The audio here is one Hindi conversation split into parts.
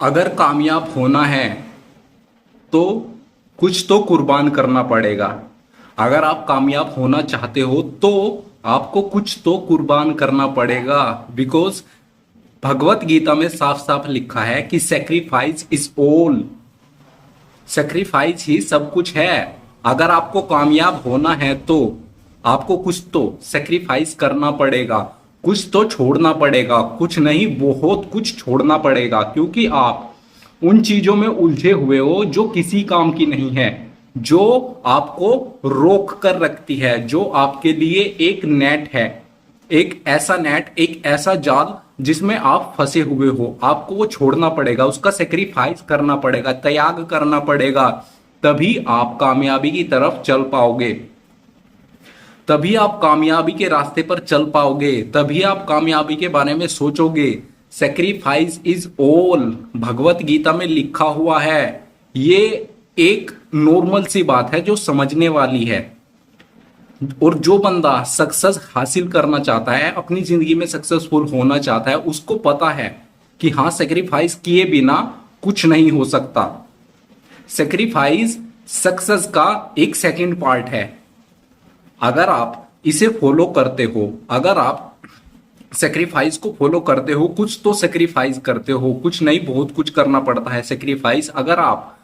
अगर कामयाब होना है तो कुछ तो कुर्बान करना पड़ेगा। अगर आप कामयाब होना चाहते हो तो आपको कुछ तो कुर्बान करना पड़ेगा। बिकॉज भगवत गीता में साफ साफ लिखा है कि सेक्रीफाइस इज ऑल। सेक्रीफाइस ही सब कुछ है। अगर आपको कामयाब होना है तो आपको कुछ तो सेक्रीफाइस करना पड़ेगा, कुछ तो छोड़ना पड़ेगा। कुछ नहीं, बहुत कुछ छोड़ना पड़ेगा, क्योंकि आप उन चीजों में उलझे हुए हो जो किसी काम की नहीं है, जो आपको रोक कर रखती है, जो आपके लिए एक नेट है, एक ऐसा नेट, एक ऐसा जाल जिसमें आप फंसे हुए हो। आपको वो छोड़ना पड़ेगा, उसका सेक्रीफाइस करना पड़ेगा, त्याग करना पड़ेगा। तभी आप कामयाबी की तरफ चल पाओगे, तभी आप कामयाबी के रास्ते पर चल पाओगे, तभी आप कामयाबी के बारे में सोचोगे। Sacrifice is all Bhagavad Gita में लिखा हुआ है। ये एक नॉर्मल सी बात है जो समझने वाली है। और जो बंदा सक्सेस हासिल करना चाहता है, अपनी जिंदगी में सक्सेसफुल होना चाहता है, उसको पता है कि हाँ, सेक्रीफाइस किए बिना कुछ नहीं हो सकता। सेक्रीफाइस सक्सेस का एक सेकंड पार्ट है। अगर आप इसे फॉलो करते हो, अगर आप सेक्रीफाइस को फॉलो करते हो, कुछ तो सेक्रीफाइस करते हो, कुछ नहीं बहुत कुछ करना पड़ता है सेक्रीफाइस। अगर आप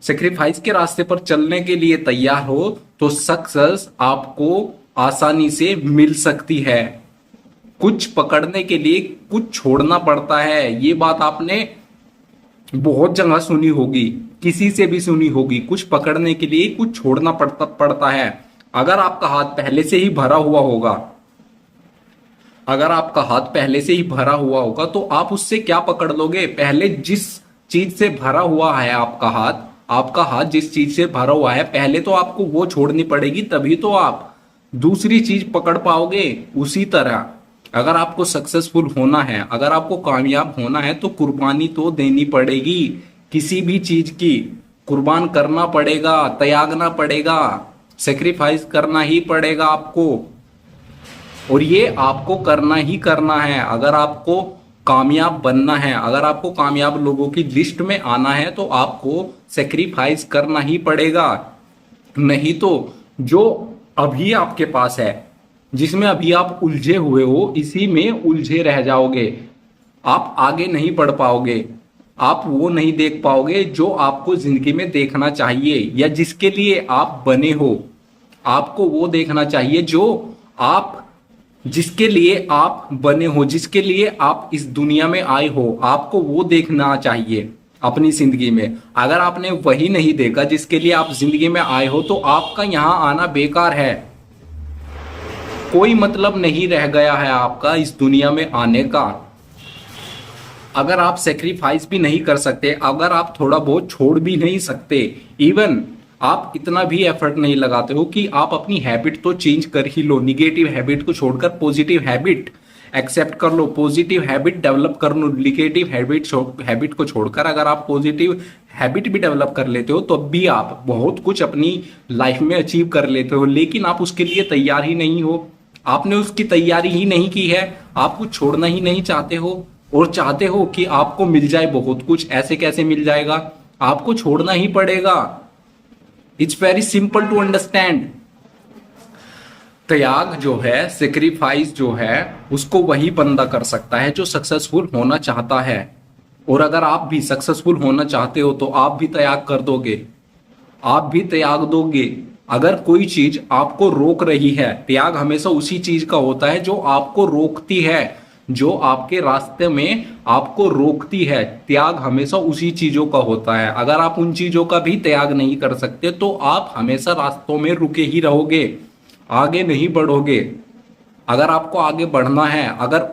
सेक्रीफाइस के रास्ते पर चलने के लिए तैयार हो तो सक्सेस आपको आसानी से मिल सकती है। कुछ पकड़ने के लिए कुछ छोड़ना पड़ता है। ये बात आपने बहुत जगह सुनी होगी, किसी से भी सुनी होगी। कुछ पकड़ने के लिए कुछ छोड़ना पड़ता है। अगर आपका हाथ पहले से ही भरा हुआ होगा, अगर आपका हाथ पहले से ही भरा हुआ होगा तो आप उससे क्या पकड़ लोगे? पहले जिस चीज से भरा हुआ है आपका हाथ, आपका हाथ जिस चीज से भरा हुआ है, पहले तो आपको वो छोड़नी पड़ेगी, तभी तो आप दूसरी चीज पकड़ पाओगे। उसी तरह अगर आपको सक्सेसफुल होना है, अगर आपको कामयाब होना है तो कुर्बानी तो देनी पड़ेगी। किसी भी चीज की कुर्बान करना पड़ेगा, त्यागना पड़ेगा, सेक्रीफाइस करना ही पड़ेगा आपको। और ये आपको करना ही करना है। अगर आपको कामयाब बनना है, अगर आपको कामयाब लोगों की लिस्ट में आना है तो आपको सेक्रीफाइस करना ही पड़ेगा। नहीं तो जो अभी आपके पास है, जिसमें अभी आप उलझे हुए हो, इसी में उलझे रह जाओगे। आप आगे नहीं बढ़ पाओगे, आप वो नहीं देख पाओगे जो आपको जिंदगी में देखना चाहिए, या जिसके लिए आप बने हो। आपको वो देखना चाहिए जो आप, जिसके लिए आप बने हो, जिसके लिए आप इस दुनिया में आए हो। आपको वो देखना चाहिए अपनी जिंदगी में। अगर आपने वही नहीं देखा जिसके लिए आप जिंदगी में आए हो तो आपका यहां आना बेकार है। कोई मतलब नहीं रह गया है आपका इस दुनिया में आने का। अगर आप सेक्रीफाइस भी नहीं कर सकते, अगर आप थोड़ा बहुत छोड़ भी नहीं सकते, इवन आप इतना भी एफर्ट नहीं लगाते हो कि आप अपनी हैबिट तो चेंज कर ही लो, निगेटिव हैबिट को छोड़कर पॉजिटिव हैबिट एक्सेप्ट कर लो, पॉजिटिव हैबिट डेवलप कर लो। निगेटिव हैबिट को छोड़कर अगर आप पॉजिटिव हैबिट भी डेवलप कर लेते हो तो भी आप बहुत कुछ अपनी लाइफ में अचीव कर लेते हो। लेकिन आप उसके लिए तैयार ही नहीं हो, आपने उसकी तैयारी ही नहीं की है, आप कुछ छोड़ना ही नहीं चाहते हो। और चाहते हो कि आपको मिल जाए बहुत कुछ। ऐसे कैसे मिल जाएगा? आपको छोड़ना ही पड़ेगा। It's very simple to understand. त्याग जो है, सेक्रीफाइस जो है, उसको वही बंदा कर सकता है जो सक्सेसफुल होना चाहता है। और अगर आप भी सक्सेसफुल होना चाहते हो तो आप भी त्याग कर दोगे, आप भी त्याग दोगे। अगर कोई चीज आपको रोक रही है, त्याग हमेशा उसी चीज का होता है जो आपको रोकती है, जो आपके रास्ते में आपको रोकती है। त्याग हमेशा उसी चीजों का होता है। अगर आप उन चीजों का भी त्याग नहीं कर सकते तो आप हमेशा रास्तों में रुके ही रहोगे, आगे नहीं बढ़ोगे। अगर आपको आगे बढ़ना है, अगर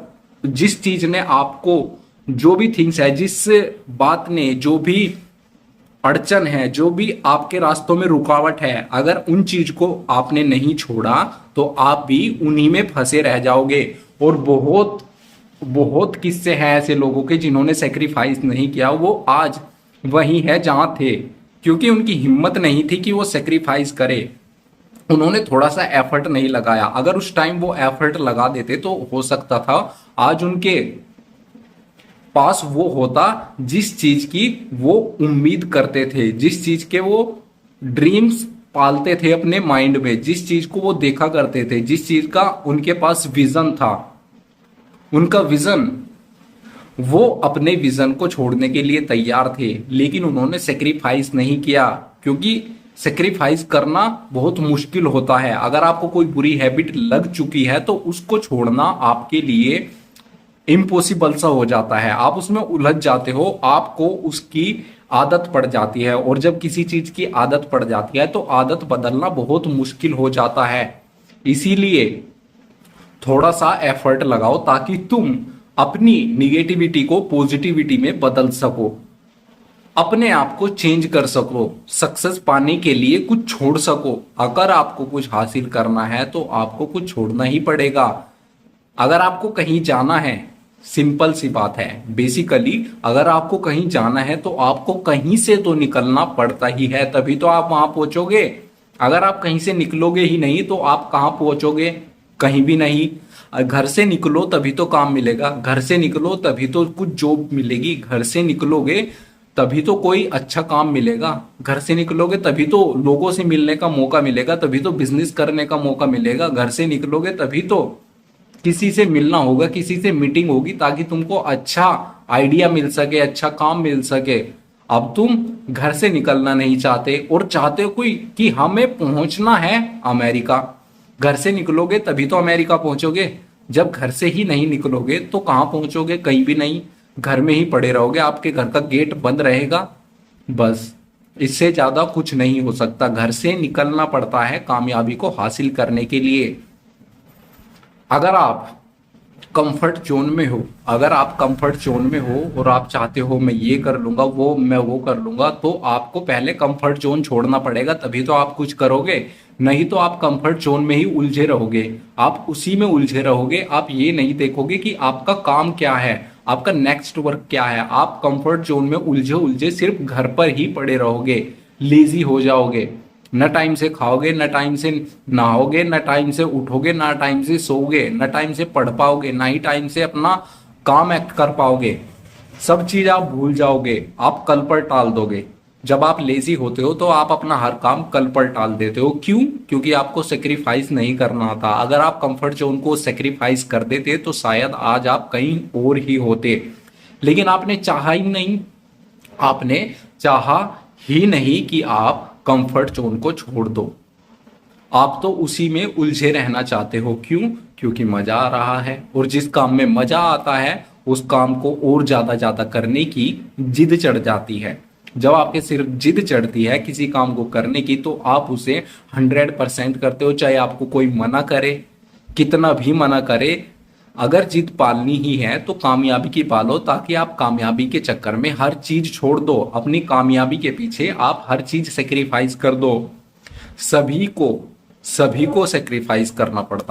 जिस चीज ने आपको, जो भी थिंग्स है, जिस बात ने, जो भी अड़चन है, जो भी आपके रास्तों में रुकावट है, अगर उन चीज को आपने नहीं छोड़ा तो आप भी उन्हीं में फंसे रह जाओगे। और बहुत बहुत किस्से हैं ऐसे लोगों के जिन्होंने सेक्रीफाइस नहीं किया, वो आज वही है जहां थे, क्योंकि उनकी हिम्मत नहीं थी कि वो सेक्रीफाइस करे। उन्होंने थोड़ा सा एफर्ट नहीं लगाया। अगर उस टाइम वो एफर्ट लगा देते तो हो सकता था आज उनके पास वो होता जिस चीज की वो उम्मीद करते थे, जिस चीज के वो ड्रीम्स पालते थे अपने माइंड में, जिस चीज को वो देखा करते थे, जिस चीज का उनके पास विजन था, उनका विजन, वो अपने विजन को छोड़ने के लिए तैयार थे, लेकिन उन्होंने सेक्रीफाइस नहीं किया, क्योंकि सेक्रीफाइस करना बहुत मुश्किल होता है। अगर आपको कोई बुरी हैबिट लग चुकी है तो उसको छोड़ना आपके लिए इम्पॉसिबल सा हो जाता है, आप उसमें उलझ जाते हो, आपको उसकी आदत पड़ जाती है, और जब किसी चीज की आदत पड़ जाती है तो आदत बदलना बहुत मुश्किल हो जाता है। इसीलिए थोड़ा सा एफर्ट लगाओ ताकि तुम अपनी निगेटिविटी को पॉजिटिविटी में बदल सको, अपने आप को चेंज कर सको, सक्सेस पाने के लिए कुछ छोड़ सको। अगर आपको कुछ हासिल करना है तो आपको कुछ छोड़ना ही पड़ेगा। अगर आपको कहीं जाना है, सिंपल सी बात है, बेसिकली अगर आपको कहीं जाना है तो आपको कहीं से तो निकलना पड़ता ही है, तभी तो आप वहां पहुंचोगे। अगर आप कहीं से निकलोगे ही नहीं तो आप कहाँ पहुंचोगे? कहीं भी नहीं। घर से निकलो तभी तो काम मिलेगा, घर से निकलो तभी तो कुछ जॉब मिलेगी, घर से निकलोगे तभी तो कोई अच्छा काम मिलेगा, घर से निकलोगे तभी तो लोगों से मिलने का मौका मिलेगा, तभी तो बिजनेस करने का मौका मिलेगा, घर से निकलोगे तभी तो किसी से मिलना होगा, किसी से मीटिंग होगी ताकि तुमको अच्छा आइडिया मिल सके, अच्छा काम मिल सके। अब तुम घर से निकलना नहीं चाहते और चाहते हो कोई कि हमें पहुंचना है अमेरिका। घर से निकलोगे तभी तो अमेरिका पहुंचोगे, जब घर से ही नहीं निकलोगे तो कहाँ पहुंचोगे? कहीं भी नहीं, घर में ही पड़े रहोगे, आपके घर का गेट बंद रहेगा। बस इससे ज्यादा कुछ नहीं हो सकता। घर से निकलना पड़ता है कामयाबी को हासिल करने के लिए। अगर आप कंफर्ट जोन में हो, अगर आप कंफर्ट जोन में हो और आप चाहते हो मैं ये कर लूंगा, मैं वो कर लूंगा, तो आपको पहले कंफर्ट जोन छोड़ना पड़ेगा, तभी तो आप कुछ करोगे। नहीं तो आप कंफर्ट जोन में ही उलझे रहोगे, आप उसी में उलझे रहोगे, आप ये नहीं देखोगे कि आपका काम क्या है, आपका नेक्स्ट वर्क क्या है। आप कंफर्ट जोन में उलझे उलझे सिर्फ घर पर ही पड़े रहोगे, लेजी हो जाओगे, न टाइम से खाओगे, न टाइम से नहाओगे, न टाइम से उठोगे, ना टाइम से सोओगे, न टाइम से पढ़ पाओगे, ना ही टाइम से अपना काम एक्ट कर पाओगे। सब चीज आप भूल जाओगे, आप कल पर टाल दोगे। जब आप लेजी होते हो तो आप अपना हर काम कल पर टाल देते हो। क्यों? क्योंकि आपको सेक्रीफाइस नहीं करना आता। अगर आप कंफर्ट जोन को सेक्रीफाइस कर देते तो शायद आज आप कहीं और ही होते, लेकिन आपने चाहा ही नहीं। आपने चाहा ही नहीं कि आप कंफर्ट जोन को छोड़ दो, आप तो उसी में उलझे रहना चाहते हो। क्यों? क्योंकि मजा आ रहा है, और जिस काम में मजा आता है उस काम को और ज्यादा करने की जिद चढ़ जाती है। जब आपके सिर्फ जिद चढ़ती है किसी काम को करने की तो आप उसे 100% करते हो, चाहे आपको कोई मना करे, कितना भी मना करे। अगर जिद पालनी ही है तो कामयाबी की पालो, ताकि आप कामयाबी के चक्कर में हर चीज छोड़ दो, अपनी कामयाबी के पीछे आप हर चीज सेक्रीफाइस कर दो। सभी को सभी को सेक्रीफाइस करना पड़ता है।